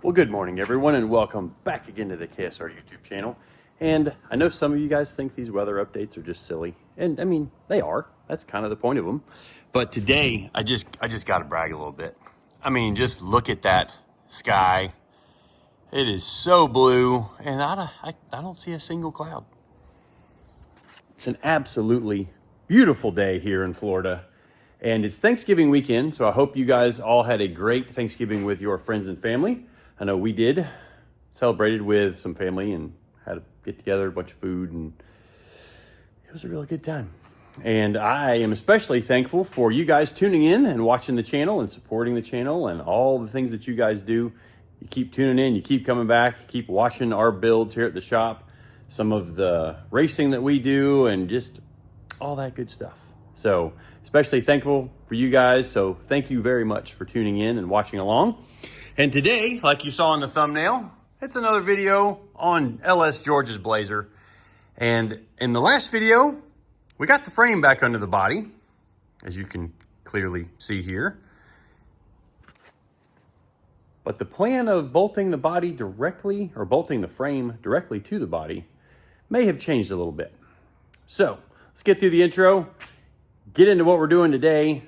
Well, good morning, everyone, and welcome back again to the KSR YouTube channel. And I know some of you guys think these weather updates are just silly, and I mean, they are. That's kind of the point of them. But today, I just got to brag a little bit. I mean, just look at that sky. It is so blue, and I don't see a single cloud. It's an absolutely beautiful day here in Florida. And it's Thanksgiving weekend, so I hope you guys all had a great Thanksgiving with your friends and family. I know we did. Celebrated with some family and had a get together, a bunch of food, and it was a really good time. And I am especially thankful for you guys tuning in and watching the channel and supporting the channel and all the things that you guys do. You keep tuning in, you keep coming back, you keep watching our builds here at the shop, some of the racing that we do, and just all that good stuff. So especially thankful for you guys. So thank you very much for tuning in and watching along. And today, like you saw in the thumbnail, it's another video on LS George's Blazer. And in the last video, we got the frame back under the body, as you can clearly see here. But the plan of bolting the body directly, or bolting the frame directly to the body, may have changed a little bit. So let's get through the intro, get into what we're doing today,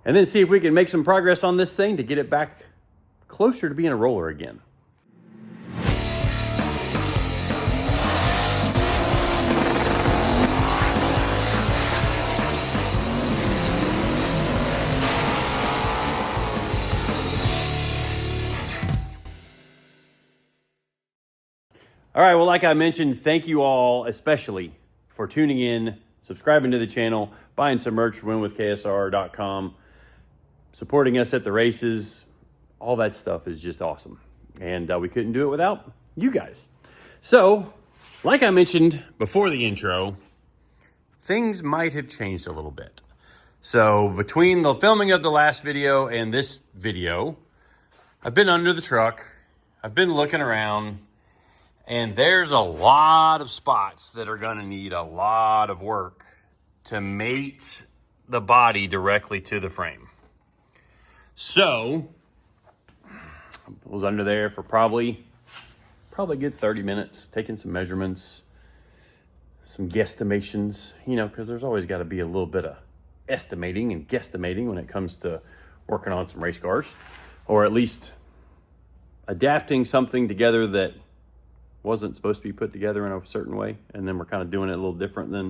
and then see if we can make some progress on this thing to get it back closer to being a roller again. All right, well, like I mentioned, thank you all especially for tuning in, subscribing to the channel, buying some merch from winwithksr.com, supporting us at the races. All that stuff is just awesome. And we couldn't do it without you guys. So, like I mentioned before the intro, things might have changed a little bit. So, between the filming of the last video and this video, I've been under the truck, I've been looking around, and there's a lot of spots that are going to need a lot of work to mate the body directly to the frame. So, I was under there for probably a good 30 minutes, taking some measurements, some guesstimations, you know, because there's always got to be a little bit of estimating and guesstimating when it comes to working on some race cars, or at least adapting something together that wasn't supposed to be put together in a certain way, and then we're kind of doing it a little different than,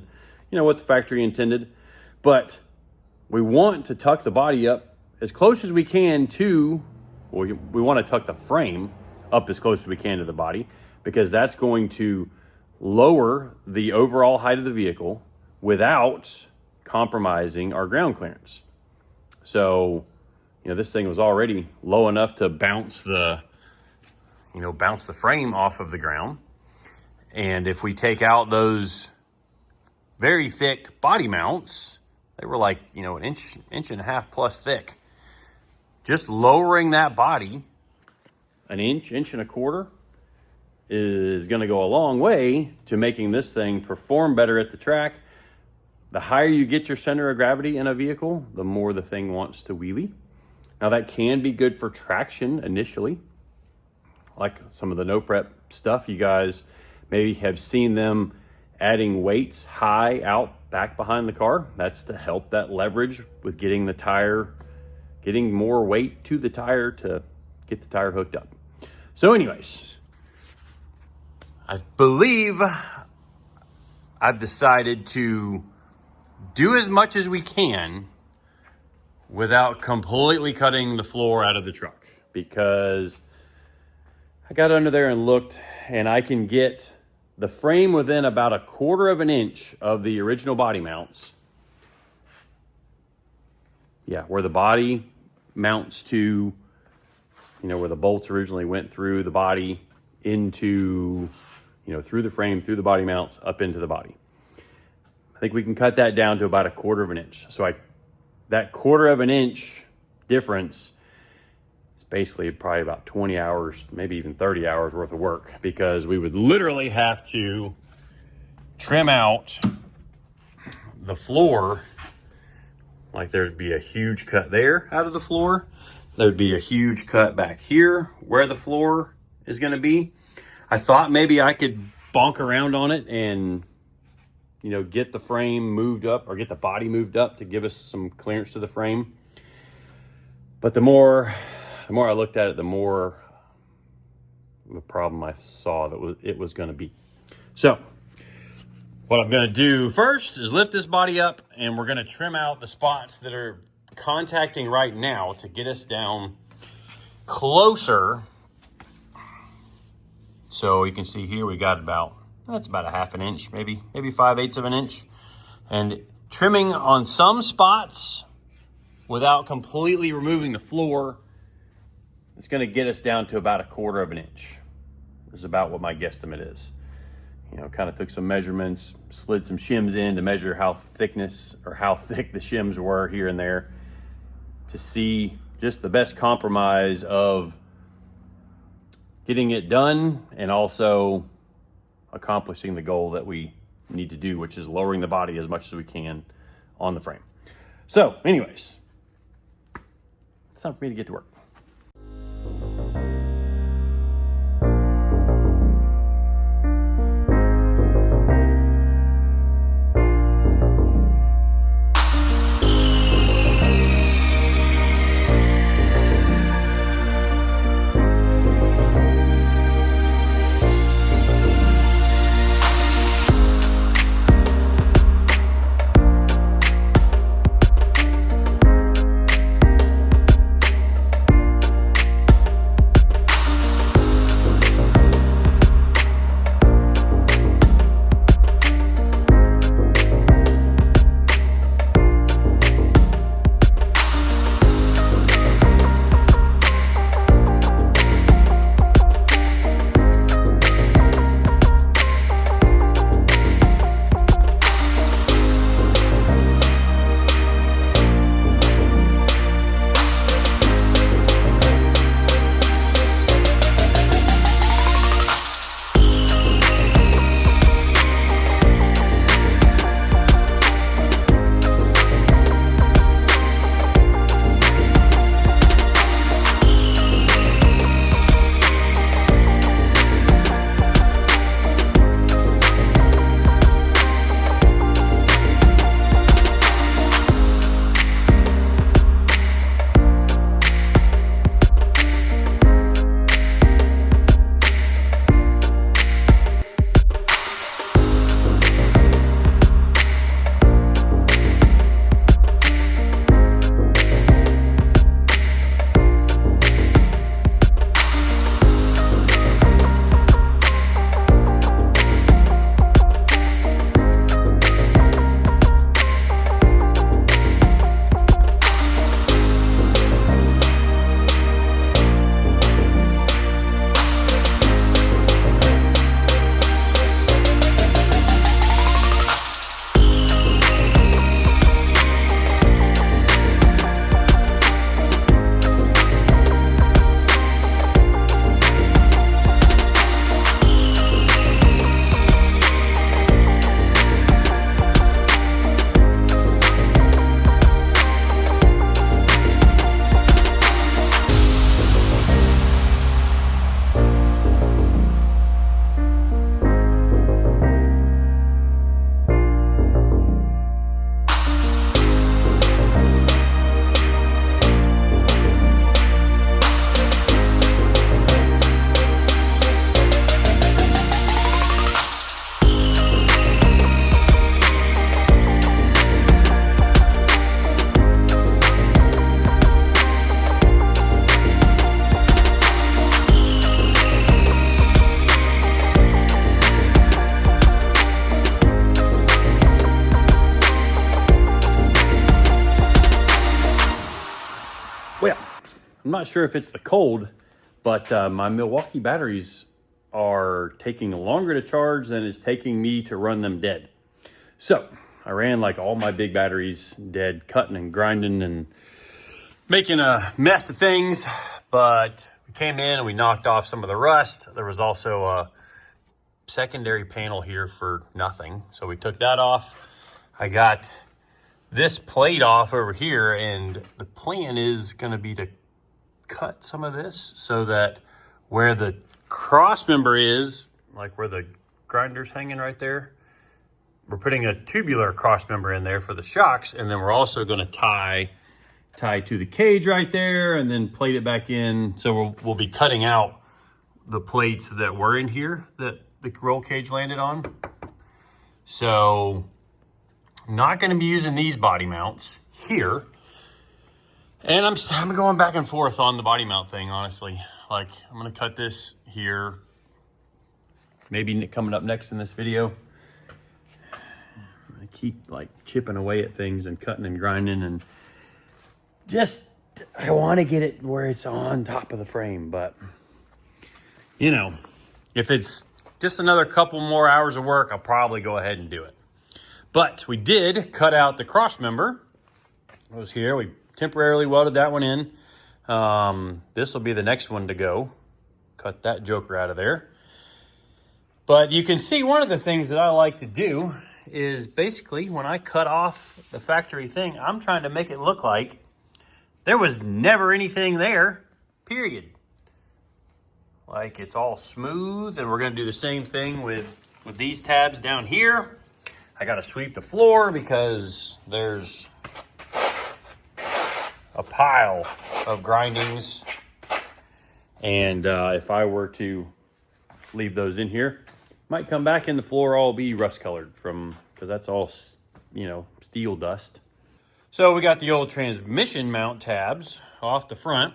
you know, what the factory intended. But we want to tuck the body up as close as we can to, we want to tuck the frame up as close as we can to the body, because that's going to lower the overall height of the vehicle without compromising our ground clearance. So, you know, this thing was already low enough to bounce the frame off of the ground. And if we take out those very thick body mounts, they were like, you know, an inch and a half plus thick. Just lowering that body an inch and a quarter is going to go a long way to making this thing perform better at the track. The higher you get your center of gravity in a vehicle, the more the thing wants to wheelie. Now that can be good for traction initially. Like some of the no prep stuff, you guys maybe have seen them adding weights high out back behind the car. That's to help that leverage with getting the tire, getting more weight to the tire to get the tire hooked up. So anyways, I believe I've decided to do as much as we can without completely cutting the floor out of the truck, because I got under there and looked, and I can get the frame within about 1/4 of an inch of the original body mounts. Yeah, where the body mounts to, you know, where the bolts originally went through the body into, you know, through the frame, through the body mounts, up into the body. I think we can cut that down to about 1/4 of an inch. So that 1/4 of an inch difference, basically probably about 20 hours, maybe even 30 hours worth of work, because we would literally have to trim out the floor. Like there'd be a huge cut there out of the floor. There'd be a huge cut back here where the floor is going to be. I thought maybe I could bonk around on it and, you know, get the frame moved up or get the body moved up to give us some clearance to the frame. But the more I looked at it, the more the problem I saw that it was going to be. So what I'm going to do first is lift this body up, and we're going to trim out the spots that are contacting right now to get us down closer. So you can see here we got that's about a half an inch, maybe 5/8 of an inch. And trimming on some spots without completely removing the floor, it's going to get us down to about 1/4 of an inch. Is about what my guesstimate is. You know, kind of took some measurements, slid some shims in to measure how thick the shims were here and there to see just the best compromise of getting it done and also accomplishing the goal that we need to do, which is lowering the body as much as we can on the frame. So anyways, it's time for me to get to work. Well, I'm not sure if it's the cold, but my Milwaukee batteries are taking longer to charge than it's taking me to run them dead. So I ran like all my big batteries dead, cutting and grinding and making a mess of things. But we came in and we knocked off some of the rust. There was also a secondary panel here for nothing. So we took that off. I got this plate off over here, and the plan is going to be to cut some of this so that where the cross member is, like where the grinder's hanging right there, we're putting a tubular cross member in there for the shocks, and then we're also going to tie to the cage right there and then plate it back in. So we'll be cutting out the plates that were in here that the roll cage landed on. So not going to be using these body mounts here. And I'm going back and forth on the body mount thing, honestly. Like, I'm going to cut this here. Maybe coming up next in this video. I keep like chipping away at things and cutting and grinding, and just, I want to get it where it's on top of the frame. But, you know, if it's just another couple more hours of work, I'll probably go ahead and do it. But we did cut out the cross member. It was here. We temporarily welded that one in. This will be the next one to go. Cut that joker out of there. But you can see one of the things that I like to do is basically when I cut off the factory thing, I'm trying to make it look like there was never anything there, period. Like it's all smooth, and we're gonna do the same thing with these tabs down here. I gotta sweep the floor because there's a pile of grindings, and if I were to leave those in here, might come back and the floor all be rust colored because that's all, you know, steel dust. So we got the old transmission mount tabs off the front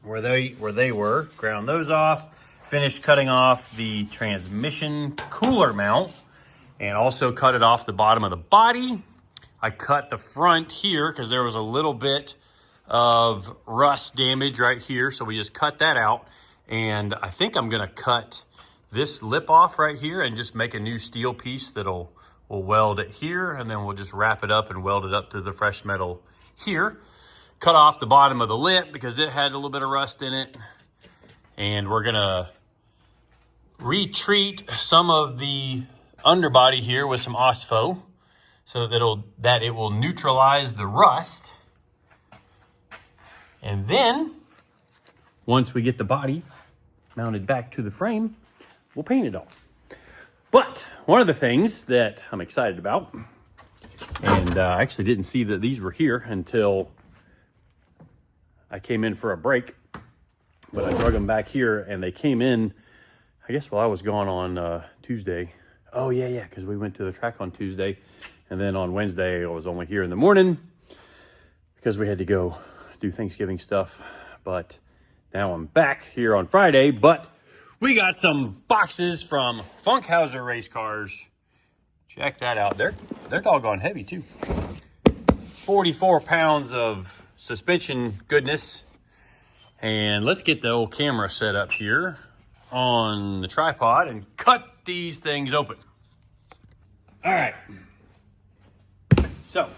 where they were, ground those off, finished cutting off the transmission cooler mount, and also cut it off the bottom of the body. I cut the front here because there was a little bit of rust damage right here, so we just cut that out. And I think I'm gonna cut this lip off right here and just make a new steel piece that'll we'll weld it here, and then we'll just wrap it up and weld it up to the fresh metal here. Cut off the bottom of the lip because it had a little bit of rust in it, and we're gonna retreat some of the underbody here with some OSFO so that it will neutralize the rust. And then, once we get the body mounted back to the frame, we'll paint it all. But one of the things that I'm excited about, and I actually didn't see that these were here until I came in for a break, but I drug them back here, and they came in, I guess, while I was gone on Tuesday. Oh, yeah, because we went to the track on Tuesday, and then on Wednesday I was only here in the morning because we had to go do Thanksgiving stuff. But now I'm back here on Friday, but we got some boxes from Funkhauser Race Cars. Check that out. They're doggone heavy too. 44 pounds of suspension goodness. And let's get the old camera set up here on the tripod and cut these things open. All right. So,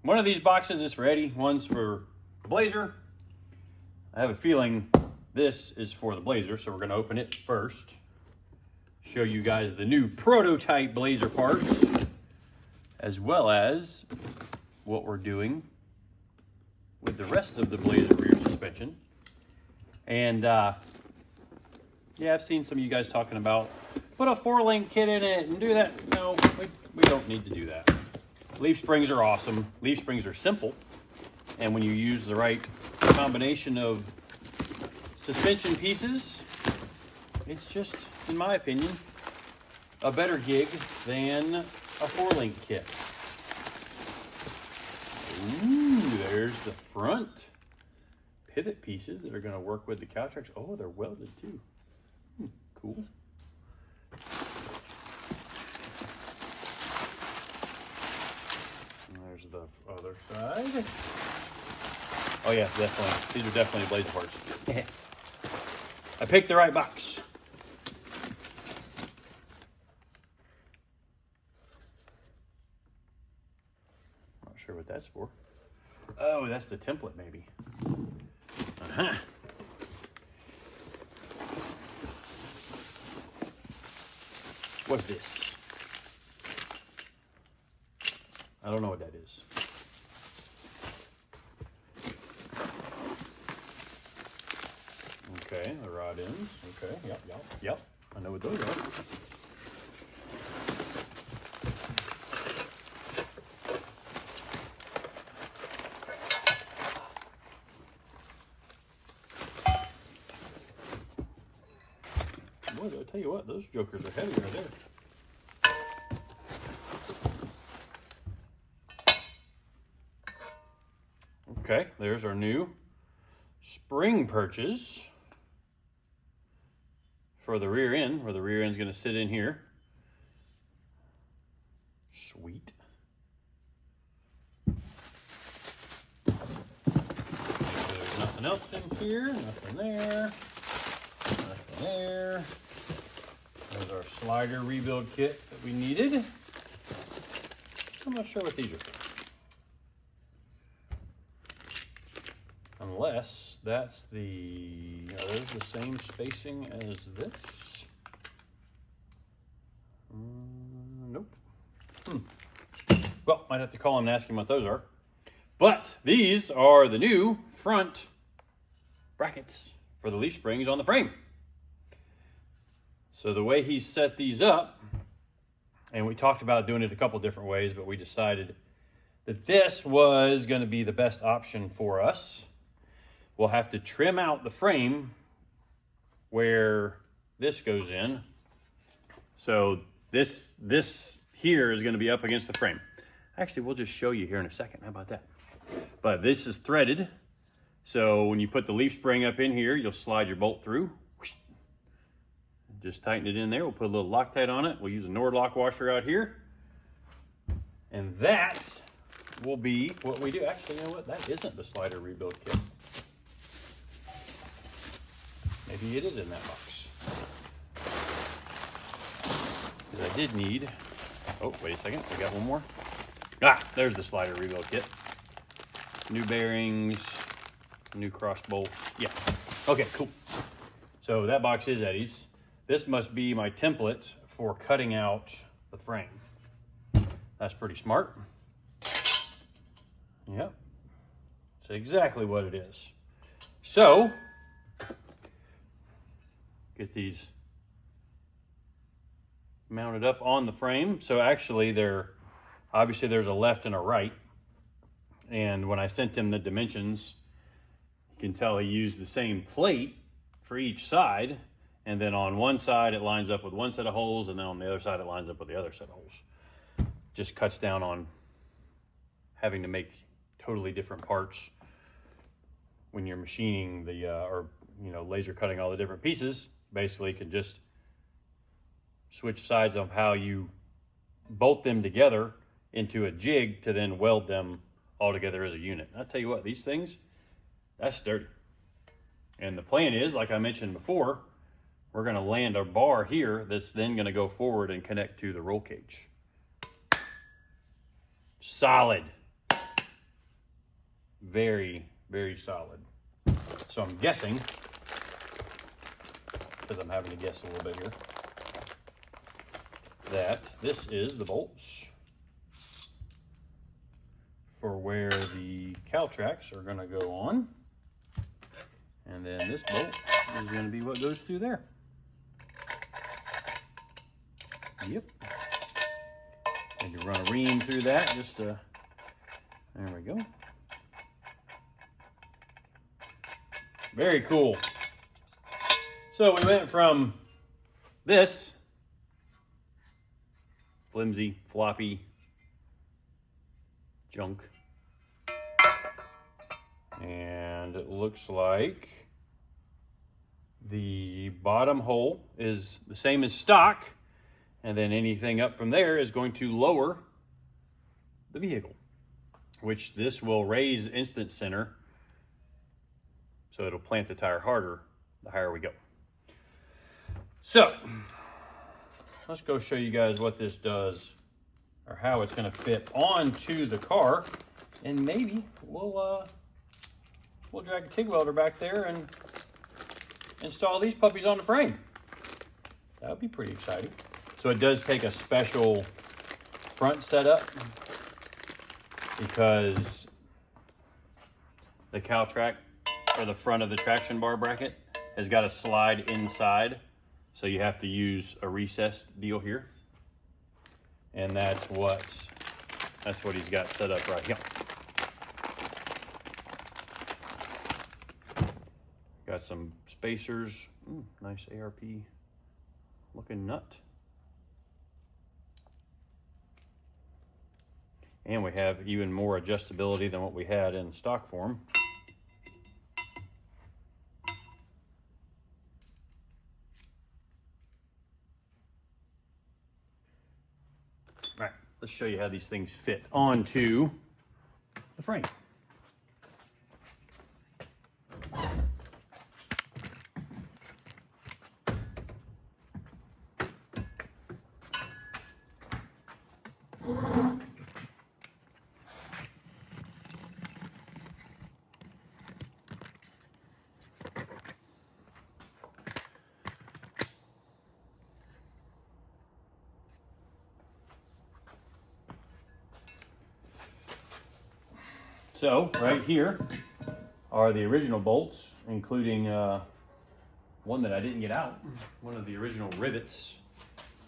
one of these boxes is for Eddie, one's for the Blazer. I have a feeling this is for the Blazer, so we're going to open it first. Show you guys the new prototype Blazer parts, as well as what we're doing with the rest of the Blazer rear suspension. And yeah, I've seen some of you guys talking about put a 4-link kit in it and do that. No, we don't need to do that. Leaf springs are awesome. Leaf springs are simple. And when you use the right combination of suspension pieces, it's just, in my opinion, a better gig than a 4-link kit. Ooh, there's the front pivot pieces that are going to work with the cow tracks. Oh, they're welded too. Cool. And there's the other side. Oh yeah, definitely. These are definitely Blazer parts. I picked the right box. Not sure what that's for. Oh, that's the template maybe. Uh-huh. What's this? I don't know what that is. Okay, the rod ends. Okay, yep. I know what those are. Boy, I tell you what, those jokers are heavy right there. Okay, there's our new spring perches for the rear end, where the rear end's going to sit in here. Sweet. There's nothing else in here, nothing there, nothing there. There's our slider rebuild kit that we needed. I'm not sure what these are for. Unless that's the, are those the same spacing as this? Nope. Well, might have to call him and ask him what those are. But these are the new front brackets for the leaf springs on the frame. So the way he set these up, and we talked about doing it a couple different ways, but we decided that this was going to be the best option for us. We'll have to trim out the frame where this goes in. So this here is going to be up against the frame. Actually, we'll just show you here in a second. How about that? But this is threaded. So when you put the leaf spring up in here, you'll slide your bolt through. Just tighten it in there. We'll put a little Loctite on it. We'll use a Nord-Lock washer out here. And that will be what we do. Actually, you know what? That isn't the slider rebuild kit. Maybe it is in that box. Because I did need, oh, wait a second, we got one more. Ah, there's the slider rebuild kit. New bearings, new cross bolts. Yeah, okay, cool. So that box is Eddie's. This must be my template for cutting out the frame. That's pretty smart. Yep, that's exactly what it is. So, get these mounted up on the frame. So actually obviously there's a left and a right. And when I sent him the dimensions, you can tell he used the same plate for each side. And then on one side, it lines up with one set of holes. And then on the other side, it lines up with the other set of holes. Just cuts down on having to make totally different parts when you're machining the, or laser cutting all the different pieces. Basically can just switch sides of how you bolt them together into a jig to then weld them all together as a unit. I'll tell you what, these things, that's sturdy. And the plan is, like I mentioned before, we're gonna land a bar here that's then gonna go forward and connect to the roll cage. Solid. Very, very solid. So I'm guessing, because I'm having to guess a little bit here, that this is the bolts for where the cowl tracks are going to go on. And then this bolt is going to be what goes through there. Yep. And you run a ream through that just to, there we go. Very cool. So we went from this flimsy, floppy junk, and it looks like the bottom hole is the same as stock, and then anything up from there is going to lower the vehicle, which this will raise instant center, so it'll plant the tire harder the higher we go. So let's go show you guys what this does, or how it's going to fit onto the car, and maybe we'll drag a TIG welder back there and install these puppies on the frame. That would be pretty exciting. So it does take a special front setup because the cowl track, or the front of the traction bar bracket, has got a slide inside, so you have to use a recessed deal here. And that's what he's got set up right here. Got some spacers. Ooh, nice ARP looking nut. And we have even more adjustability than what we had in stock form. All right, let's show you how these things fit onto the frame. So right here are the original bolts, including one that I didn't get out, one of the original rivets,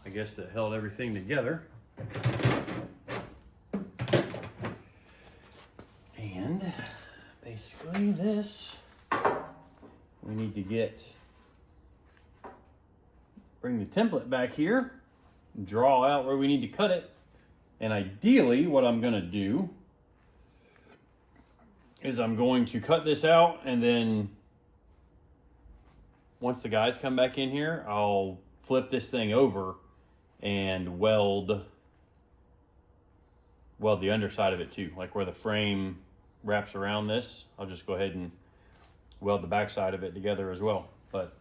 I guess, that held everything together. And basically this, we need to bring the template back here, draw out where we need to cut it, and ideally what I'm gonna do is I'm going to cut this out, and then once the guys come back in here, I'll flip this thing over and weld the underside of it too, like where the frame wraps around this. I'll just go ahead and weld the backside of it together as well. But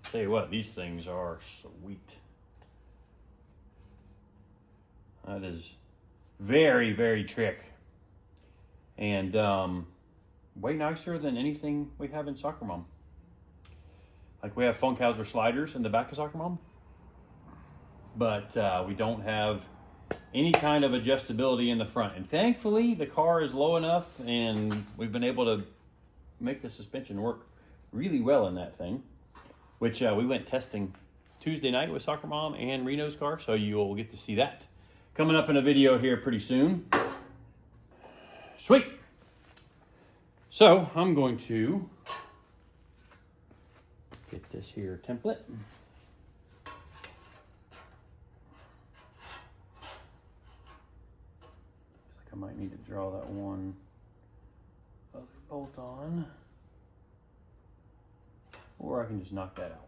I'll tell you what, these things are sweet. That is very, very trick. And way nicer than anything we have in Soccer Mom. Like, we have Funkhauser sliders in the back of Soccer Mom, but we don't have any kind of adjustability in the front. And thankfully, the car is low enough, and we've been able to make the suspension work really well in that thing, which we went testing Tuesday night with Soccer Mom and Reno's car, so you'll get to see that coming up in a video here pretty soon. Sweet. So I'm going to get this here template. Looks like I might need to draw that one other bolt on, or I can just knock that out.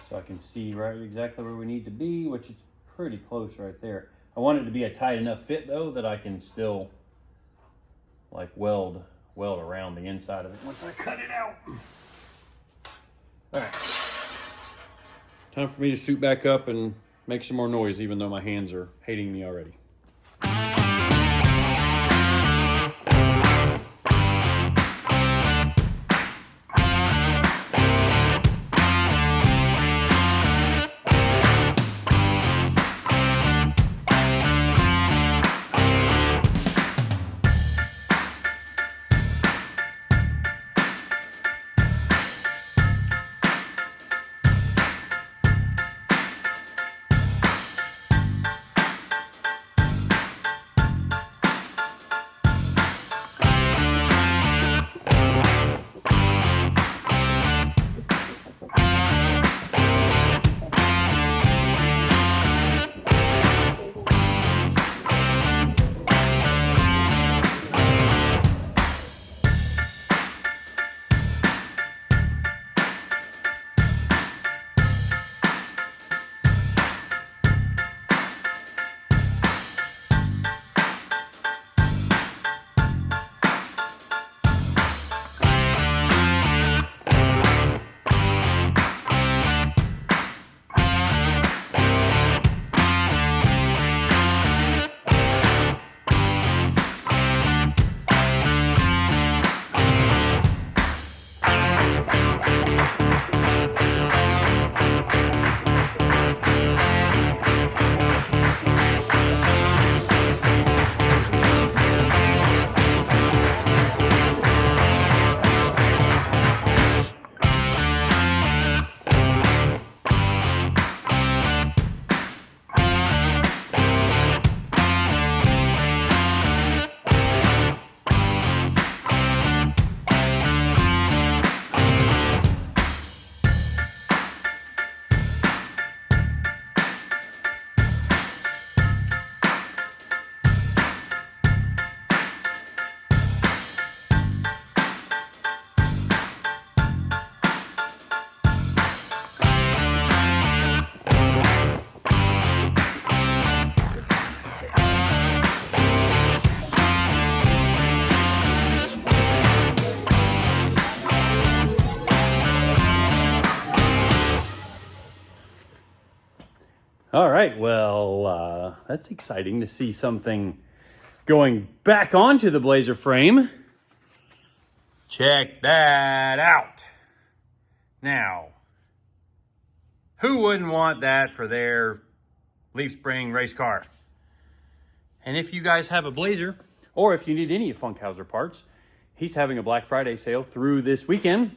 So I can see right exactly where we need to be, which is pretty close right there. I want it to be a tight enough fit though that I can still like weld around the inside of it once I cut it out. All right, time for me to suit back up and make some more noise, even though my hands are hating me already. All right, well, that's exciting to see something going back onto the Blazer frame. Check that out. Now, who wouldn't want that for their leaf spring race car? And if you guys have a Blazer, or if you need any of Funkhauser parts, he's having a Black Friday sale through this weekend.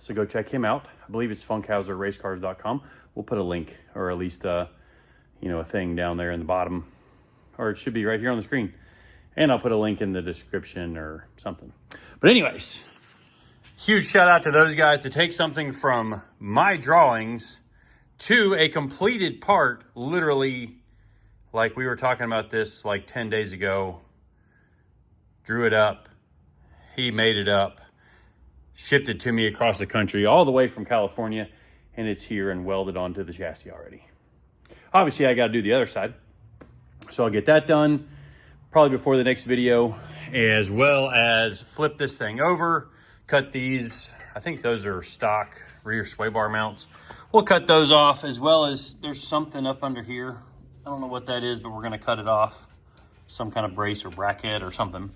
So go check him out. I believe it's funkhauserracecars.com. We'll put a link, or at least a thing down there in the bottom, or it should be right here on the screen. And I'll put a link in the description or something. But anyways, huge shout out to those guys to take something from my drawings to a completed part, literally, like we were talking about this like 10 days ago. Drew it up, he made it up, shipped it to me across the country, all the way from California, and it's here and welded onto the chassis already. Obviously, I got to do the other side, so I'll get that done probably before the next video, as well as flip this thing over, cut these. I think those are stock rear sway bar mounts. We'll cut those off, as well as there's something up under here. I don't know what that is, but we're going to cut it off. Some kind of brace or bracket or something.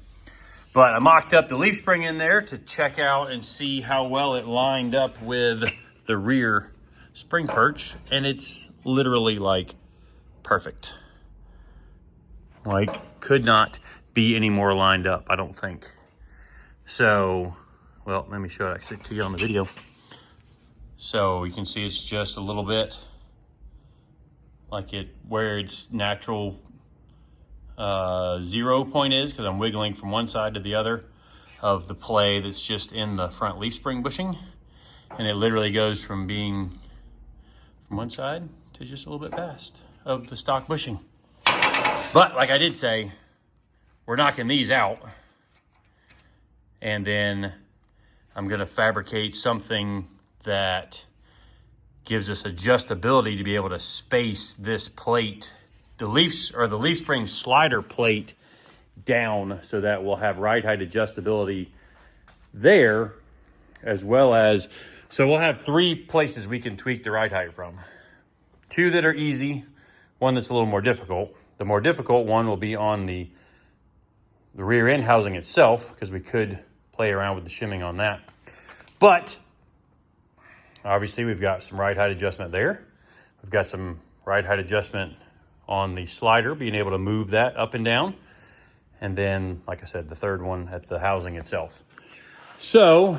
But I mocked up the leaf spring in there to check out and see how well it lined up with the rear spring perch. And it's literally like perfect. Like, could not be any more lined up, I don't think. So, well, let me show it actually to you on the video. So you can see it's just a little bit like where its natural 0 point is, because I'm wiggling from one side to the other of the play that's just in the front leaf spring bushing, and it literally goes from being from one side to just a little bit past of the stock bushing. But like I did say, we're knocking these out, and then I'm going to fabricate something that gives us adjustability to be able to space this plate, the leaf spring slider plate, down, so that we'll have ride height adjustability there, as well as, so we'll have 3 places we can tweak the ride height from. 2 that are easy, 1 that's a little more difficult. The more difficult one will be on the rear end housing itself, because we could play around with the shimming on that. But obviously we've got some ride height adjustment there. We've got some ride height adjustment on the slider, being able to move that up and down. And then, like I said, the third one at the housing itself. So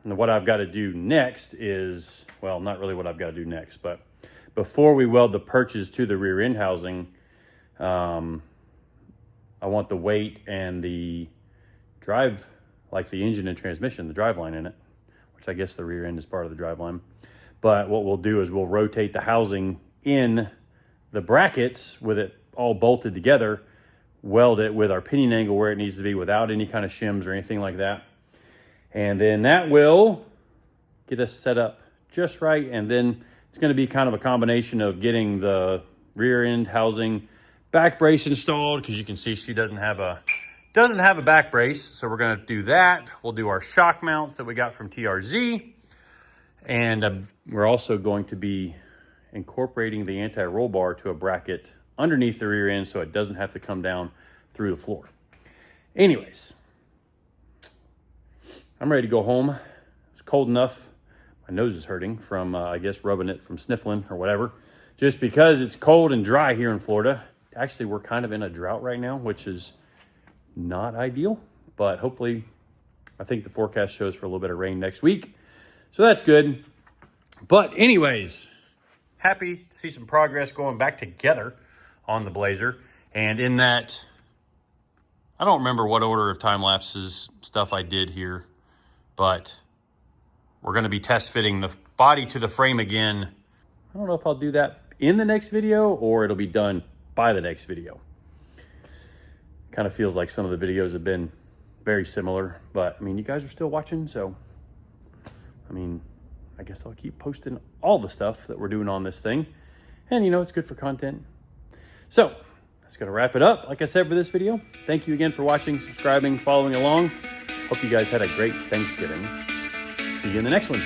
what I've got to do next is, well, not really what I've got to do next, but before we weld the perches to the rear end housing, I want the weight and the drive, like the engine and transmission, the drive line in it, which I guess the rear end is part of the drive line. But what we'll do is we'll rotate the housing in the brackets with it all bolted together, weld it with our pinion angle where it needs to be without any kind of shims or anything like that. And then that will get us set up just right. And then it's going to be kind of a combination of getting the rear end housing back brace installed, because you can see she doesn't have a back brace. So we're going to do that. We'll do our shock mounts that we got from TRZ. And we're also going to be incorporating the anti-roll bar to a bracket underneath the rear end, so it doesn't have to come down through the floor. Anyways, I'm ready to go home. It's cold enough. My nose is hurting from, I guess, rubbing it from sniffling or whatever. Just because it's cold and dry here in Florida. Actually, we're kind of in a drought right now, which is not ideal. But hopefully, I think the forecast shows for a little bit of rain next week. So that's good. But anyways, happy to see some progress going back together on the Blazer. And in that, I don't remember what order of time lapses stuff I did here, but we're going to be test fitting the body to the frame again. I don't know if I'll do that in the next video or it'll be done by the next video. Kind of feels like some of the videos have been very similar, but I mean, you guys are still watching, so I mean, I guess I'll keep posting all the stuff that we're doing on this thing. And you know, it's good for content. So that's going to wrap it up. Like I said, for this video, thank you again for watching, subscribing, following along. Hope you guys had a great Thanksgiving. See you in the next one.